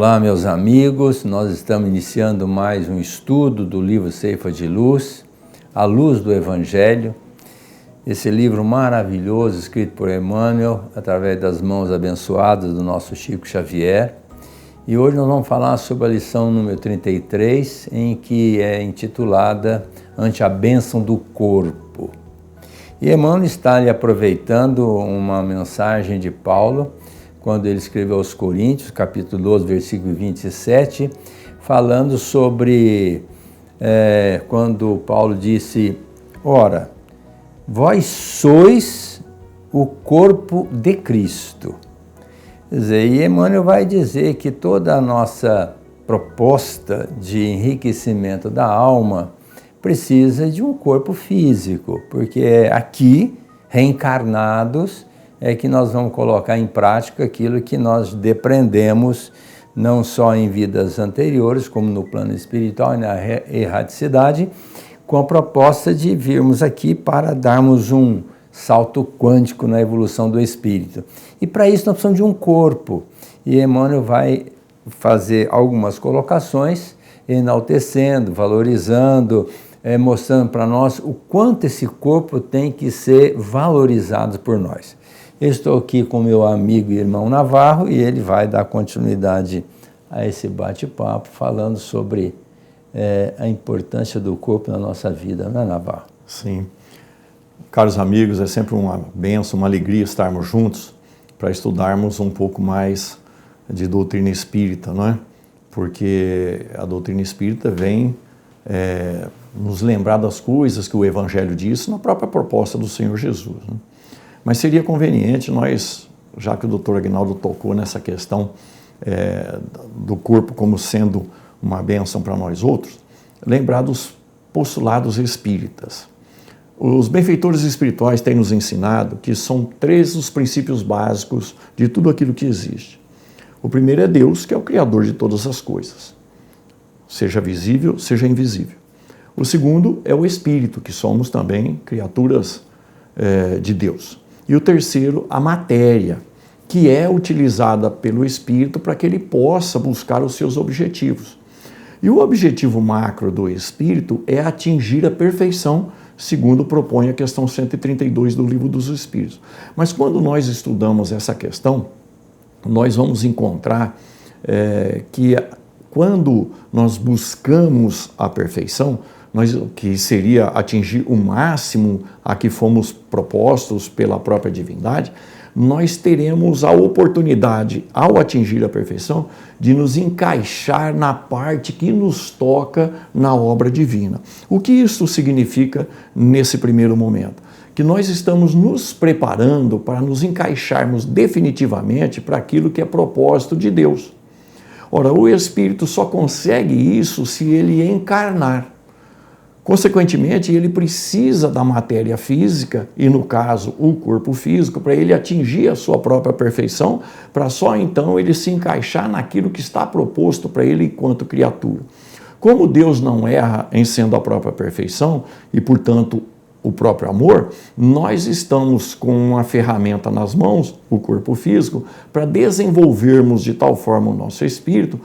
Olá, meus amigos, nós estamos iniciando mais um estudo do livro Ceifa de Luz, A Luz do Evangelho, esse livro maravilhoso escrito por Emmanuel, através das mãos abençoadas do nosso Chico Xavier. E hoje nós vamos falar sobre a lição número 33, em que é intitulada Ante a Bênção do Corpo. E Emmanuel está ali aproveitando uma mensagem de Paulo, quando ele escreveu aos Coríntios, capítulo 12, versículo 27, falando sobre quando Paulo disse: ora, vós sois o corpo de Cristo. Quer dizer, e Emmanuel vai dizer que toda a nossa proposta de enriquecimento da alma precisa de um corpo físico, porque é aqui, reencarnados, é que nós vamos colocar em prática aquilo que nós depreendemos, não só em vidas anteriores, como no plano espiritual e na erraticidade, com a proposta de virmos aqui para darmos um salto quântico na evolução do espírito. E para isso nós precisamos de um corpo. E Emmanuel vai fazer algumas colocações, enaltecendo, valorizando, mostrando para nós o quanto esse corpo tem que ser valorizado por nós. Eu estou aqui com meu amigo e irmão Navarro e ele vai dar continuidade a esse bate-papo falando sobre a importância do corpo na nossa vida, não é, Navarro? Sim. Caros amigos, é sempre uma bênção, uma alegria estarmos juntos para estudarmos um pouco mais de doutrina espírita, não é? Porque a doutrina espírita vem nos lembrar das coisas que o Evangelho diz na própria proposta do Senhor Jesus, né? Mas seria conveniente nós, já que o Dr. Aguinaldo tocou nessa questão do corpo como sendo uma bênção para nós outros, lembrar dos postulados espíritas. Os benfeitores espirituais têm nos ensinado que são 3 os princípios básicos de tudo aquilo que existe. O primeiro é Deus, que é o Criador de todas as coisas, seja visível, seja invisível. O segundo é o Espírito, que somos também criaturas de Deus. E o terceiro, a matéria, que é utilizada pelo Espírito para que ele possa buscar os seus objetivos. E o objetivo macro do Espírito é atingir a perfeição, segundo propõe a questão 132 do Livro dos Espíritos. Mas quando nós estudamos essa questão, nós vamos encontrar que quando nós buscamos a perfeição, que seria atingir o máximo a que fomos propostos pela própria divindade, nós teremos a oportunidade, ao atingir a perfeição, de nos encaixar na parte que nos toca na obra divina. O que isso significa nesse primeiro momento? Que nós estamos nos preparando para nos encaixarmos definitivamente para aquilo que é propósito de Deus. Ora, o Espírito só consegue isso se ele encarnar. Consequentemente, ele precisa da matéria física, e no caso, o corpo físico, para ele atingir a sua própria perfeição, para só então ele se encaixar naquilo que está proposto para ele enquanto criatura. Como Deus não erra em sendo a própria perfeição, e portanto o próprio amor, nós estamos com uma ferramenta nas mãos, o corpo físico, para desenvolvermos de tal forma o nosso espírito,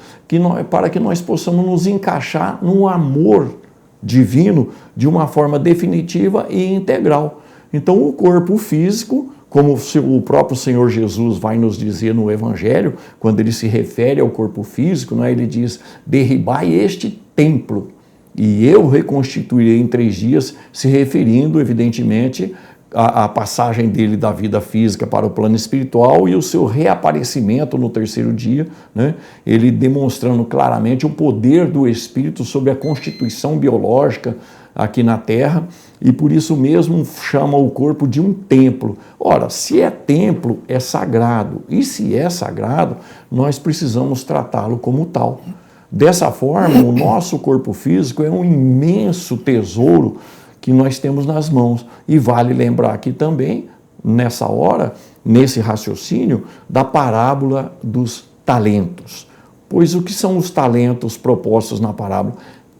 para que nós possamos nos encaixar no amor divino de uma forma definitiva e integral. Então o corpo físico, como o próprio Senhor Jesus vai nos dizer no Evangelho, quando ele se refere ao corpo físico, né, ele diz: derribai este templo e eu reconstituirei em 3 dias, se referindo evidentemente à passagem dele da vida física para o plano espiritual e o seu reaparecimento no 3º dia, né? Ele demonstrando claramente o poder do Espírito sobre a constituição biológica aqui na Terra, e por isso mesmo chama o corpo de um templo. Ora, se é templo, é sagrado, e se é sagrado, nós precisamos tratá-lo como tal. Dessa forma, o nosso corpo físico é um imenso tesouro que nós temos nas mãos. E vale lembrar aqui também, nessa hora, nesse raciocínio, da parábola dos talentos. Pois o que são os talentos propostos na parábola?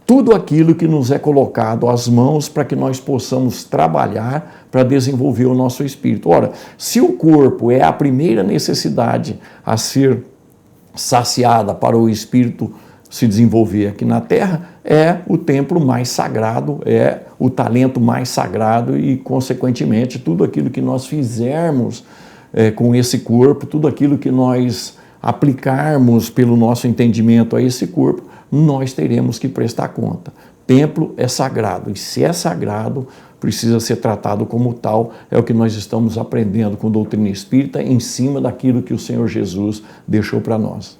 Tudo aquilo que nos é colocado às mãos para que nós possamos trabalhar para desenvolver o nosso espírito. Ora, se o corpo é a primeira necessidade a ser saciada para o espírito se desenvolver aqui na terra, é o templo mais sagrado, é o talento mais sagrado e, consequentemente, tudo aquilo que nós fizermos com esse corpo, tudo aquilo que nós aplicarmos pelo nosso entendimento a esse corpo, nós teremos que prestar conta. Templo é sagrado, e se é sagrado, precisa ser tratado como tal. É o que nós estamos aprendendo com doutrina espírita em cima daquilo que o Senhor Jesus deixou para nós.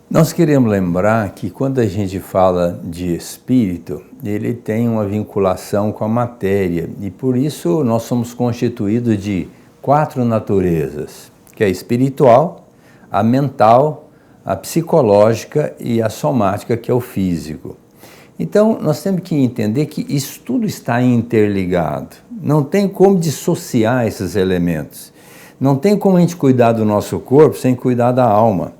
Nós queremos lembrar que quando a gente fala de espírito, ele tem uma vinculação com a matéria, e por isso nós somos constituídos de 4 naturezas, que é a espiritual, a mental, a psicológica e a somática, que é o físico. Então, nós temos que entender que isso tudo está interligado. Não tem como dissociar esses elementos. Não tem como a gente cuidar do nosso corpo sem cuidar da alma.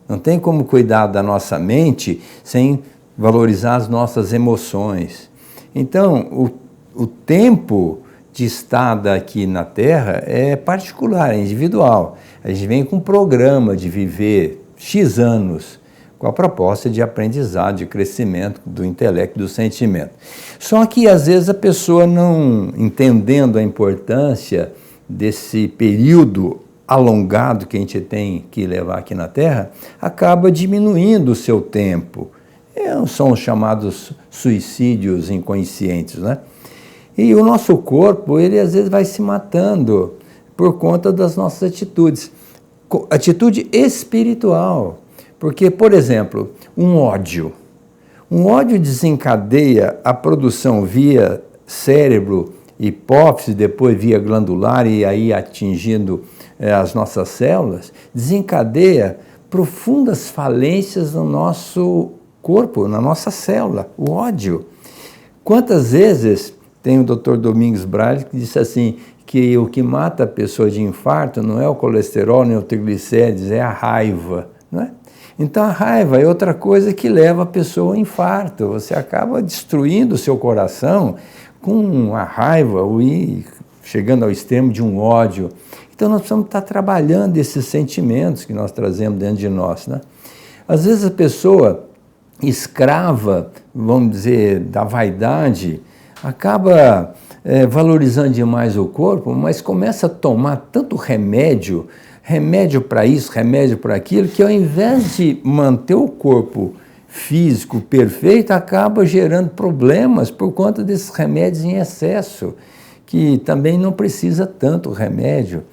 Não tem como cuidar da nossa mente sem valorizar as nossas emoções. Então, o tempo de estada aqui na Terra é particular, é individual. A gente vem com um programa de viver X anos, com a proposta de aprendizado, de crescimento do intelecto e do sentimento. Só que, às vezes, a pessoa não entendendo a importância desse período alongado que a gente tem que levar aqui na Terra, acaba diminuindo o seu tempo. São os chamados suicídios inconscientes, né? E o nosso corpo, ele às vezes vai se matando por conta das nossas atitudes. Atitude espiritual. Porque, por exemplo, um ódio desencadeia a produção via cérebro, hipófise, depois via glandular e aí atingindo as nossas células, desencadeia profundas falências no nosso corpo, na nossa célula, o ódio. Quantas vezes tem o Dr. Domingos Braille que disse assim, que o que mata a pessoa de infarto não é o colesterol, nem o triglicérides, é a raiva, não é? Então a raiva é outra coisa que leva a pessoa ao infarto. Você acaba destruindo o seu coração com a raiva e chegando ao extremo de um ódio. Então nós precisamos estar trabalhando esses sentimentos que nós trazemos dentro de nós, né? Às vezes a pessoa escrava, vamos dizer, da vaidade, acaba valorizando demais o corpo, mas começa a tomar tanto remédio para isso, remédio para aquilo, que ao invés de manter o corpo físico perfeito, acaba gerando problemas por conta desses remédios em excesso, que também não precisa tanto remédio.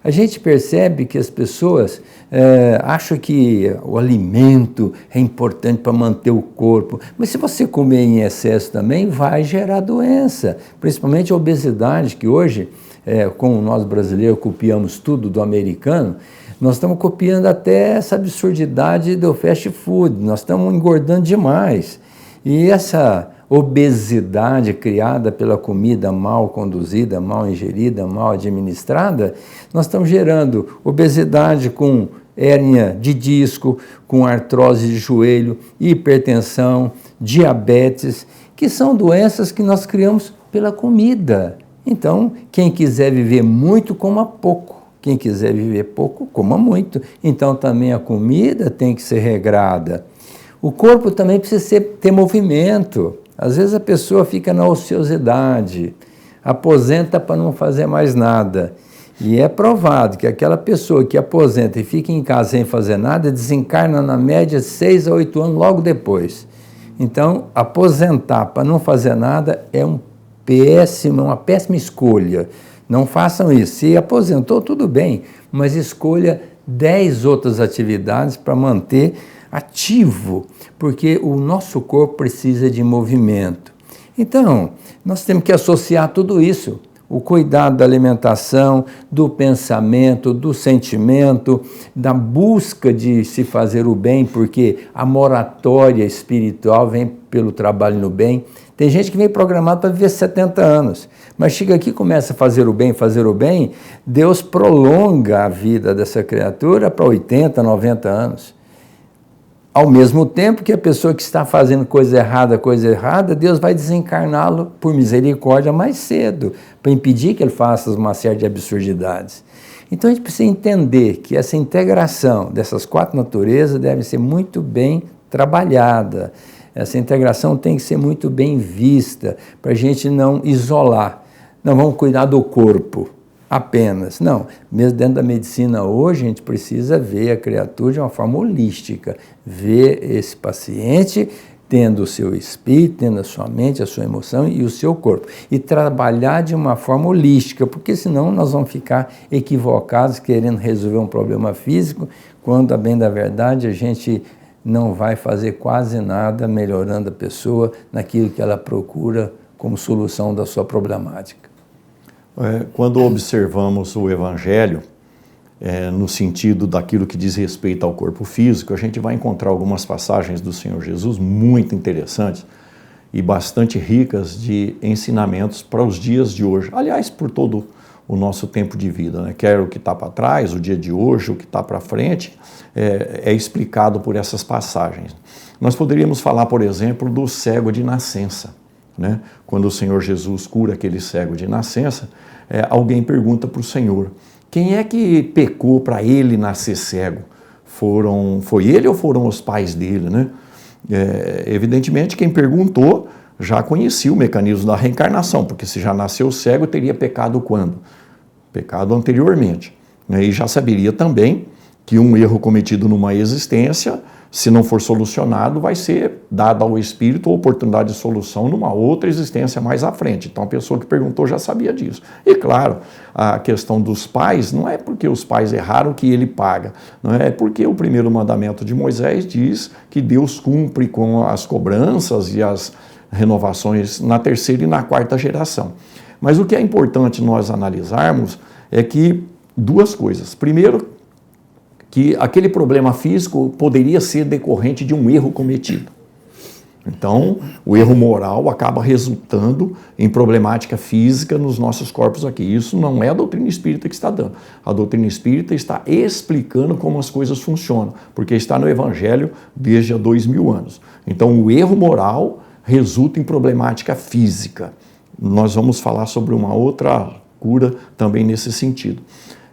A gente percebe que as pessoas acham que o alimento é importante para manter o corpo, mas se você comer em excesso também, vai gerar doença, principalmente a obesidade, que hoje, como nós brasileiros copiamos tudo do americano, nós estamos copiando até essa absurdidade do fast food, nós estamos engordando demais. E essa obesidade criada pela comida mal conduzida, mal ingerida, mal administrada, nós estamos gerando obesidade com hérnia de disco, com artrose de joelho, hipertensão, diabetes, que são doenças que nós criamos pela comida. Então, quem quiser viver muito, coma pouco. Quem quiser viver pouco, coma muito. Então, também a comida tem que ser regrada. O corpo também precisa ter movimento. Às vezes a pessoa fica na ociosidade, aposenta para não fazer mais nada. E é provado que aquela pessoa que aposenta e fica em casa sem fazer nada, desencarna na média 6 a 8 anos logo depois. Então, aposentar para não fazer nada é uma péssima escolha. Não façam isso. Se aposentou, tudo bem, mas escolha 10 outras atividades para manter ativo, porque o nosso corpo precisa de movimento. Então, nós temos que associar tudo isso, o cuidado da alimentação, do pensamento, do sentimento, da busca de se fazer o bem, porque a moratória espiritual vem pelo trabalho no bem. Tem gente que vem programado para viver 70 anos, mas chega aqui e começa a fazer o bem, Deus prolonga a vida dessa criatura para 80, 90 anos. Ao mesmo tempo que a pessoa que está fazendo coisa errada, Deus vai desencarná-lo por misericórdia mais cedo, para impedir que ele faça uma série de absurdidades. Então a gente precisa entender que essa integração dessas 4 naturezas deve ser muito bem trabalhada. Essa integração tem que ser muito bem vista, para a gente não isolar. Não vamos cuidar do corpo apenas. Não, mesmo dentro da medicina hoje, a gente precisa ver a criatura de uma forma holística, ver esse paciente tendo o seu espírito, tendo a sua mente, a sua emoção e o seu corpo. E trabalhar de uma forma holística, porque senão nós vamos ficar equivocados querendo resolver um problema físico, quando, a bem da verdade, a gente não vai fazer quase nada melhorando a pessoa naquilo que ela procura como solução da sua problemática. Quando observamos o Evangelho, no sentido daquilo que diz respeito ao corpo físico, a gente vai encontrar algumas passagens do Senhor Jesus muito interessantes e bastante ricas de ensinamentos para os dias de hoje. Aliás, por todo o nosso tempo de vida, né? Quer o que está para trás, o dia de hoje, o que está para frente, é explicado por essas passagens. Nós poderíamos falar, por exemplo, do cego de nascença, né? Quando o Senhor Jesus cura aquele cego de nascença, alguém pergunta para o Senhor: quem é que pecou para ele nascer cego? Foi ele ou foram os pais dele, né? Evidentemente, quem perguntou já conhecia o mecanismo da reencarnação, porque se já nasceu cego, teria pecado quando? Pecado anteriormente. E já saberia também que um erro cometido numa existência, se não for solucionado, vai ser dado ao espírito a oportunidade de solução numa outra existência mais à frente. Então a pessoa que perguntou já sabia disso. E claro, a questão dos pais, não é porque os pais erraram que ele paga, não é porque o primeiro mandamento de Moisés diz que Deus cumpre com as cobranças e as renovações na 3ª e na 4ª geração. Mas o que é importante nós analisarmos é que 2 coisas. Primeiro, que aquele problema físico poderia ser decorrente de um erro cometido. Então, o erro moral acaba resultando em problemática física nos nossos corpos aqui. Isso não é a doutrina espírita que está dando. A doutrina espírita está explicando como as coisas funcionam, porque está no Evangelho desde há 2000 anos. Então, o erro moral resulta em problemática física. Nós vamos falar sobre uma outra cura também nesse sentido.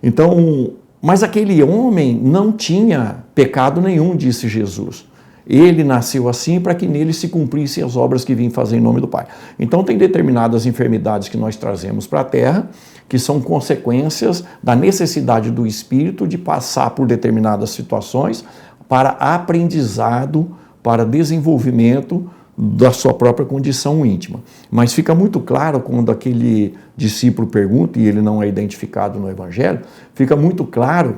Então, mas aquele homem não tinha pecado nenhum, disse Jesus. Ele nasceu assim para que nele se cumprissem as obras que vim fazer em nome do Pai. Então tem determinadas enfermidades que nós trazemos para a Terra, que são consequências da necessidade do espírito de passar por determinadas situações para aprendizado, para desenvolvimento da sua própria condição íntima. Mas fica muito claro quando aquele discípulo pergunta, e ele não é identificado no Evangelho, fica muito claro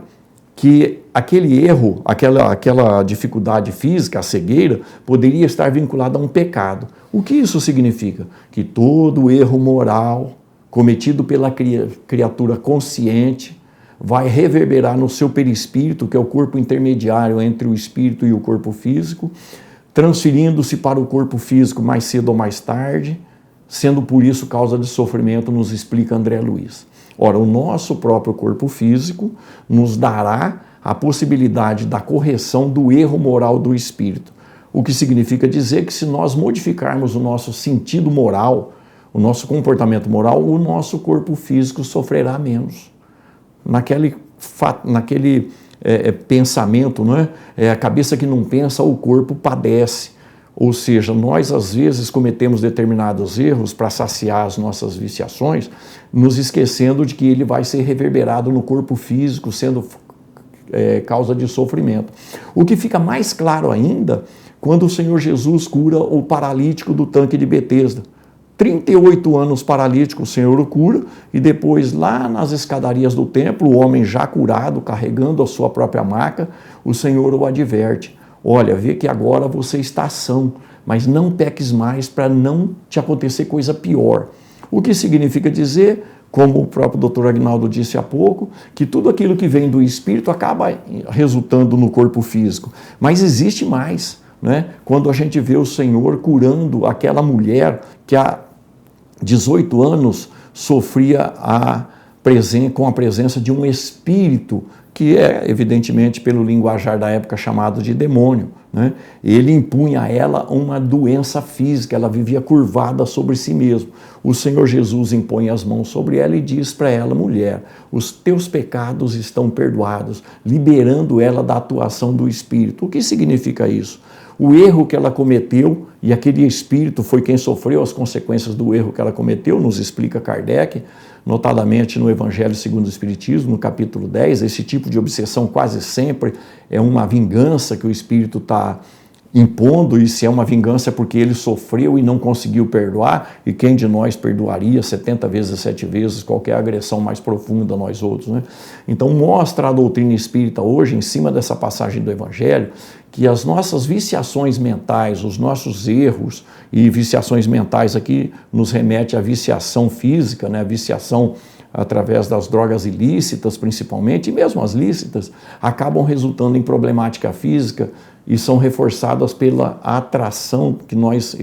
que aquele erro, aquela dificuldade física, a cegueira, poderia estar vinculada a um pecado. O que isso significa? Que todo erro moral cometido pela criatura consciente vai reverberar no seu perispírito, que é o corpo intermediário entre o espírito e o corpo físico, transferindo-se para o corpo físico mais cedo ou mais tarde, sendo por isso causa de sofrimento, nos explica André Luiz. Ora, o nosso próprio corpo físico nos dará a possibilidade da correção do erro moral do espírito, o que significa dizer que se nós modificarmos o nosso sentido moral, o nosso comportamento moral, o nosso corpo físico sofrerá menos. Naquele pensamento, não é? A cabeça que não pensa, o corpo padece. Ou seja, nós às vezes cometemos determinados erros para saciar as nossas viciações, nos esquecendo de que ele vai ser reverberado no corpo físico, sendo causa de sofrimento. O que fica mais claro ainda quando o Senhor Jesus cura o paralítico do tanque de Betesda. 38 anos paralítico, o Senhor o cura, e depois lá nas escadarias do templo, o homem já curado, carregando a sua própria maca, o Senhor o adverte: olha, vê que agora você está são, mas não peques mais para não te acontecer coisa pior. O que significa dizer, como o próprio Dr. Agnaldo disse há pouco, que tudo aquilo que vem do espírito acaba resultando no corpo físico. Mas existe mais, né? Quando a gente vê o Senhor curando aquela mulher que há 18 anos sofria com a presença de um espírito que é, evidentemente, pelo linguajar da época chamado de demônio, né? Ele impunha a ela uma doença física, ela vivia curvada sobre si mesma. O Senhor Jesus impõe as mãos sobre ela e diz para ela: mulher, os teus pecados estão perdoados, liberando ela da atuação do Espírito. O que significa isso? O erro que ela cometeu, e aquele espírito foi quem sofreu as consequências do erro que ela cometeu, nos explica Kardec, notadamente no Evangelho segundo o Espiritismo, no capítulo 10, esse tipo de obsessão quase sempre é uma vingança que o espírito está impondo, e se é uma vingança é porque ele sofreu e não conseguiu perdoar, e quem de nós perdoaria 70 vezes, 7 vezes, qualquer agressão mais profunda a nós outros, né? Então mostra a doutrina espírita hoje, em cima dessa passagem do Evangelho, que as nossas viciações mentais, os nossos erros, e viciações mentais aqui nos remete à viciação física, né? A viciação através das drogas ilícitas principalmente, e mesmo as lícitas, acabam resultando em problemática física e são reforçadas pela atração que nós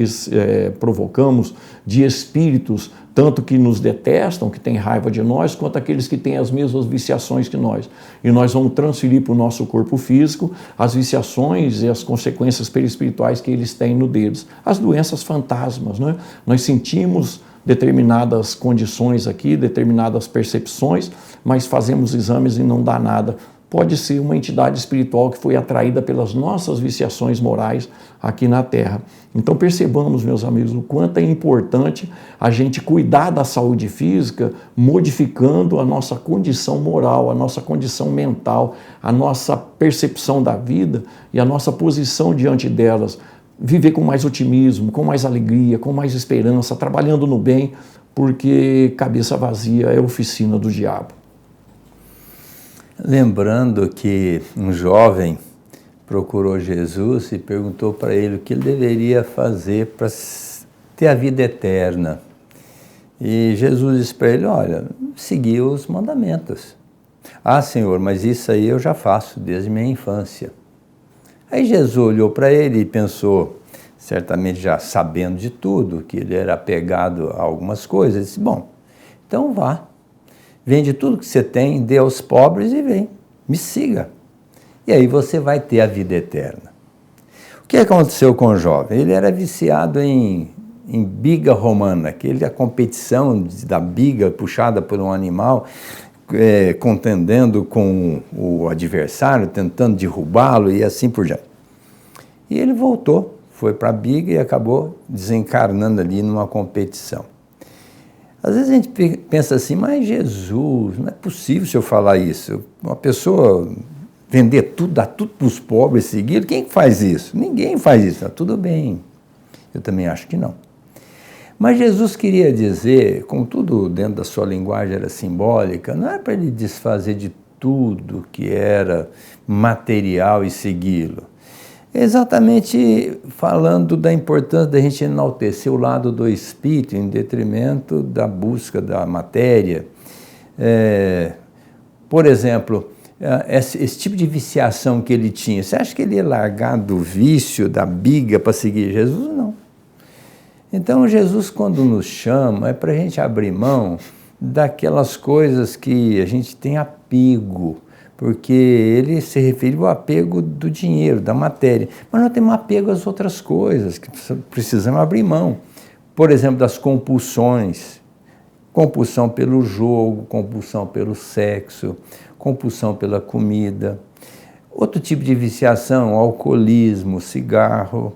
provocamos de espíritos, tanto que nos detestam, que têm raiva de nós, quanto aqueles que têm as mesmas viciações que nós. E nós vamos transferir para o nosso corpo físico as viciações e as consequências perispirituais que eles têm no deles. As doenças fantasmas, né? Nós sentimos determinadas condições aqui, determinadas percepções, mas fazemos exames e não dá nada. Pode ser uma entidade espiritual que foi atraída pelas nossas viciações morais aqui na Terra. Então percebamos, meus amigos, o quanto é importante a gente cuidar da saúde física, modificando a nossa condição moral, a nossa condição mental, a nossa percepção da vida e a nossa posição diante delas. Viver com mais otimismo, com mais alegria, com mais esperança, trabalhando no bem, porque cabeça vazia é oficina do diabo. Lembrando que um jovem procurou Jesus e perguntou para ele o que ele deveria fazer para ter a vida eterna. E Jesus disse para ele: olha, seguir os mandamentos. Ah, Senhor, mas isso aí eu já faço desde minha infância. Aí Jesus olhou para ele e pensou, certamente já sabendo de tudo, que ele era apegado a algumas coisas, ele disse: bom, então vá. Vende tudo que você tem, dê aos pobres e vem, me siga. E aí você vai ter a vida eterna. O que aconteceu com o jovem? Ele era viciado em biga romana, aquela competição da biga puxada por um animal, contendendo com o adversário, tentando derrubá-lo e assim por diante. E ele voltou, foi para a biga e acabou desencarnando ali numa competição. Às vezes a gente pensa assim: mas Jesus, não é possível se eu falar isso. Uma pessoa vender tudo, dar tudo para os pobres, seguir, quem faz isso? Ninguém faz isso. Tá tudo bem. Eu também acho que não. Mas Jesus queria dizer, contudo dentro da sua linguagem era simbólica, não é para ele desfazer de tudo que era material e segui-lo. Exatamente falando da importância da gente enaltecer o lado do espírito em detrimento da busca da matéria. Por exemplo, esse tipo de viciação que ele tinha, você acha que ele ia largar do vício, da biga para seguir Jesus? Não. Então Jesus, quando nos chama, é para a gente abrir mão daquelas coisas que a gente tem apego, porque ele se referiu ao apego do dinheiro, da matéria. Mas nós temos apego às outras coisas que precisamos abrir mão. Por exemplo, das compulsões. Compulsão pelo jogo, compulsão pelo sexo, compulsão pela comida. Outro tipo de viciação, alcoolismo, cigarro.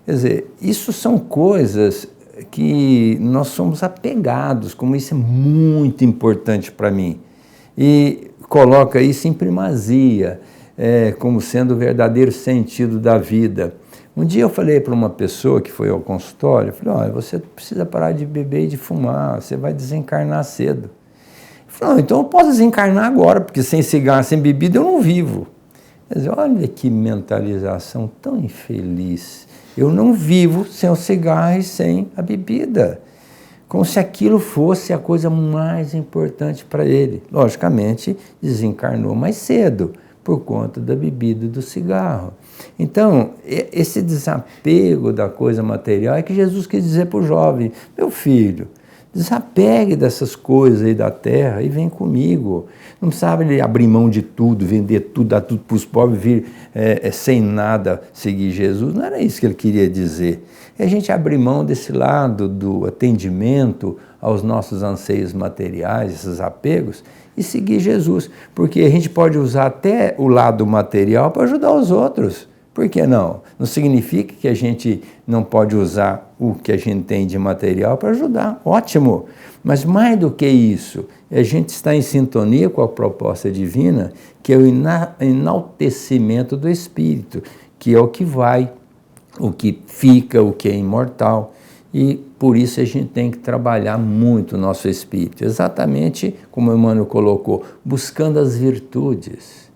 Quer dizer, isso são coisas que nós somos apegados, como isso é muito importante para mim. E coloca isso em primazia, como sendo o verdadeiro sentido da vida. Um dia eu falei para uma pessoa que foi ao consultório, eu falei: olha, você precisa parar de beber e de fumar, você vai desencarnar cedo. Ele falou: então eu posso desencarnar agora, porque sem cigarro, sem bebida eu não vivo. Quer dizer, olha que mentalização tão infeliz. Eu não vivo sem o cigarro e sem a bebida. Como se aquilo fosse a coisa mais importante para ele. Logicamente, desencarnou mais cedo, por conta da bebida e do cigarro. Então, esse desapego da coisa material é que Jesus quis dizer para o jovem: meu filho, Desapegue dessas coisas aí da terra e vem comigo. Não precisava ele abrir mão de tudo, vender tudo, dar tudo para os pobres, vir sem nada seguir Jesus. Não era isso que ele queria dizer. É a gente abrir mão desse lado do atendimento aos nossos anseios materiais, esses apegos, e seguir Jesus. Porque a gente pode usar até o lado material para ajudar os outros. Por que não? Não significa que a gente não pode usar o que a gente tem de material para ajudar. Ótimo! Mas mais do que isso, a gente está em sintonia com a proposta divina, que é o enaltecimento do Espírito, que é o que vai, o que fica, o que é imortal. E por isso a gente tem que trabalhar muito o nosso espírito. Exatamente como o Emmanuel colocou, buscando as virtudes.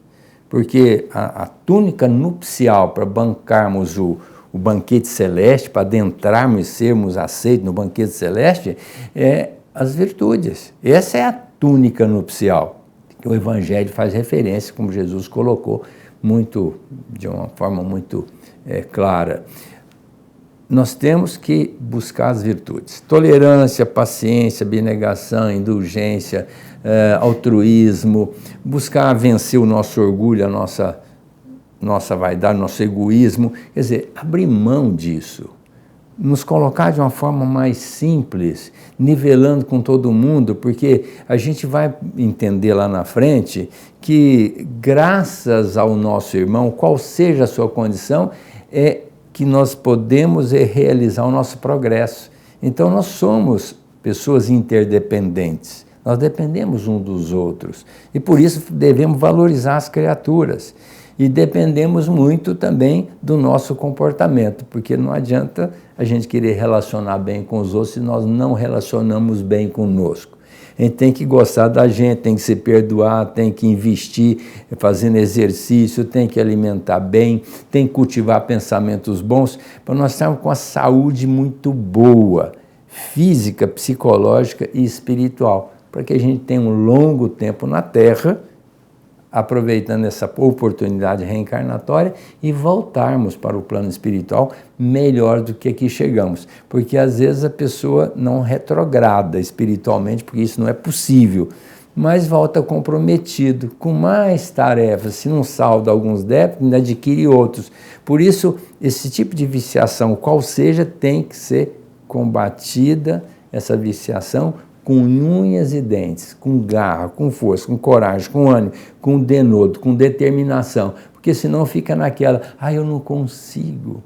Porque a túnica nupcial para bancarmos o banquete celeste, para adentrarmos e sermos aceitos no banquete celeste, é as virtudes. Essa é a túnica nupcial, que o Evangelho faz referência, como Jesus colocou, de uma forma muito clara. Nós temos que buscar as virtudes. Tolerância, paciência, abnegação, indulgência, altruísmo, buscar vencer o nosso orgulho, a nossa vaidade, nosso egoísmo. Quer dizer, abrir mão disso. Nos colocar de uma forma mais simples, nivelando com todo mundo, porque a gente vai entender lá na frente que, graças ao nosso irmão, qual seja a sua condição, é que nós podemos realizar o nosso progresso. Então, nós somos pessoas interdependentes, nós dependemos uns dos outros, e por isso devemos valorizar as criaturas, e dependemos muito também do nosso comportamento, porque não adianta a gente querer relacionar bem com os outros se nós não relacionamos bem conosco. A gente tem que gostar da gente, tem que se perdoar, tem que investir fazendo exercício, tem que alimentar bem, tem que cultivar pensamentos bons, para nós estarmos com a saúde muito boa, física, psicológica e espiritual, para que a gente tenha um longo tempo na Terra, aproveitando essa oportunidade reencarnatória e voltarmos para o plano espiritual melhor do que aqui chegamos. Porque às vezes a pessoa não retrograda espiritualmente, porque isso não é possível, mas volta comprometido, com mais tarefas. Se não salda alguns débitos, ainda adquire outros. Por isso, esse tipo de viciação, qual seja, tem que ser combatida, essa viciação, com unhas e dentes, com garra, com força, com coragem, com ânimo, com denodo, com determinação, porque senão fica naquela, eu não consigo,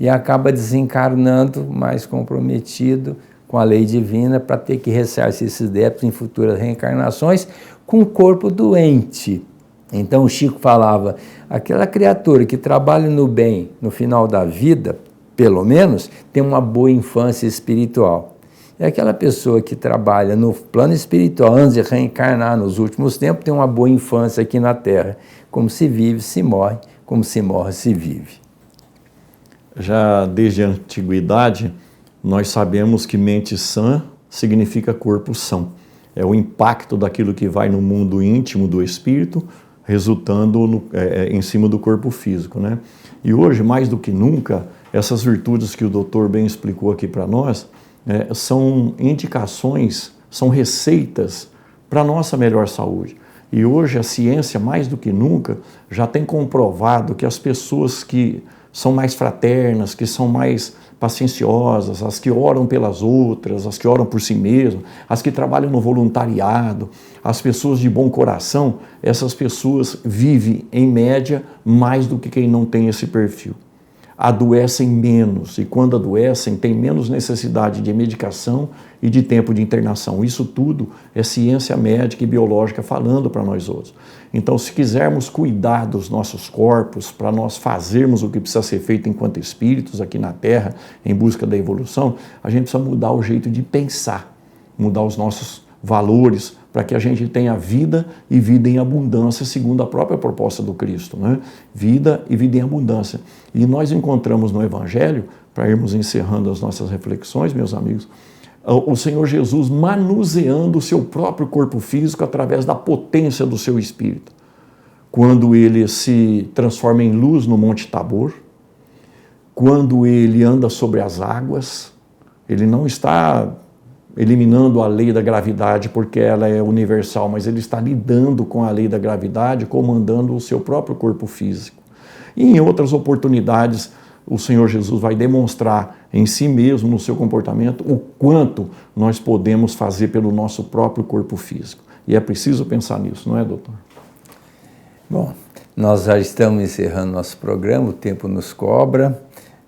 e acaba desencarnando mais comprometido com a lei divina para ter que ressarcir esses débitos em futuras reencarnações com o corpo doente. Então o Chico falava, aquela criatura que trabalha no bem no final da vida, pelo menos, tem uma boa infância espiritual. É aquela pessoa que trabalha no plano espiritual, antes de reencarnar nos últimos tempos, tem uma boa infância aqui na Terra. Como se vive, se morre, como se morre, se vive. Já desde a antiguidade, nós sabemos que mente sã significa corpo são. É o impacto daquilo que vai no mundo íntimo do espírito, resultando em cima do corpo físico, né? E hoje, mais do que nunca, essas virtudes que o doutor bem explicou aqui para nós, são indicações, são receitas para a nossa melhor saúde. E hoje a ciência, mais do que nunca, já tem comprovado que as pessoas que são mais fraternas, que são mais pacienciosas, as que oram pelas outras, as que oram por si mesmas, as que trabalham no voluntariado, as pessoas de bom coração, essas pessoas vivem, em média, mais do que quem não tem esse perfil. Adoecem menos e quando adoecem têm menos necessidade de medicação e de tempo de internação. Isso tudo é ciência médica e biológica falando para nós outros. Então, se quisermos cuidar dos nossos corpos, para nós fazermos o que precisa ser feito enquanto espíritos aqui na Terra, em busca da evolução, a gente precisa mudar o jeito de pensar, mudar os nossos valores, para que a gente tenha vida e vida em abundância, segundo a própria proposta do Cristo, né? Vida e vida em abundância. E nós encontramos no Evangelho, para irmos encerrando as nossas reflexões, meus amigos, o Senhor Jesus manuseando o seu próprio corpo físico através da potência do seu Espírito. Quando ele se transforma em luz no Monte Tabor, quando ele anda sobre as águas, ele não está eliminando a lei da gravidade porque ela é universal, mas ele está lidando com a lei da gravidade, comandando o seu próprio corpo físico. E em outras oportunidades, o Senhor Jesus vai demonstrar em si mesmo, no seu comportamento, o quanto nós podemos fazer pelo nosso próprio corpo físico. E é preciso pensar nisso, não é, doutor? Bom, nós já estamos encerrando nosso programa, o tempo nos cobra.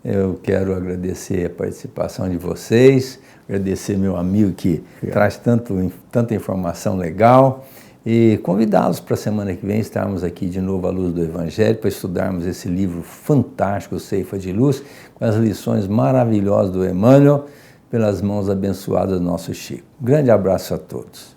Eu quero agradecer a participação de vocês, agradecer meu amigo que traz tanta informação legal e convidá-los para a semana que vem estarmos aqui de novo à luz do Evangelho para estudarmos esse livro fantástico, Ceifa de Luz, com as lições maravilhosas do Emmanuel, pelas mãos abençoadas do nosso Chico. Grande abraço a todos.